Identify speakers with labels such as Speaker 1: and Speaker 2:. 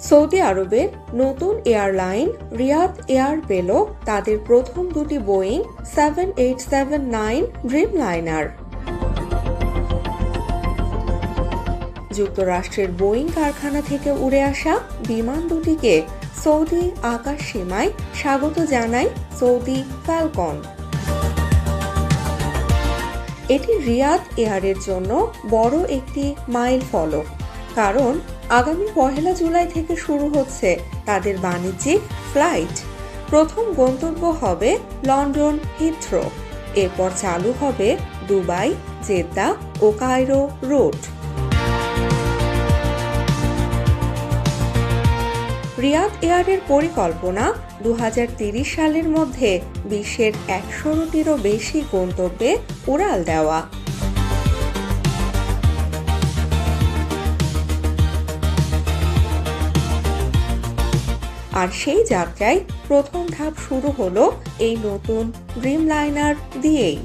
Speaker 1: Saudi আরবের নতুন airline Riyad air পেল তাদের প্রথম দুটি বোয়িং 7879 ড্রিমলাইনার। যুক্তরাষ্ট্রের বোয়িং কারখানা থেকে উড়ে আসা বিমান দুটিকে সৌদি আকাশ সীমায় স্বাগত জানায় সৌদি ফ্যালকন। এটি রিয়াদ এয়ারের জন্য বড় একটি মাইল ফলক, কারণ আগামী 1 জুলাই থেকে শুরু হচ্ছে তাদের বাণিজ্যিক ফ্লাইট। প্রথম গন্তব্য হবে লন্ডন হিথ্রো, এরপর চালু হবে দুবাই, জেদ্দা ও কায়রো রুট। রিয়াদ এয়ারের পরিকল্পনা 2030 সালের মধ্যে বিশ্বের 100টিরও বেশি গন্তব্যে উড়াল দেওয়া। আর সেই যাত্রায় প্রথম ধাপ শুরু হলো এই নতুন ড্রিমলাইনার দিয়েই।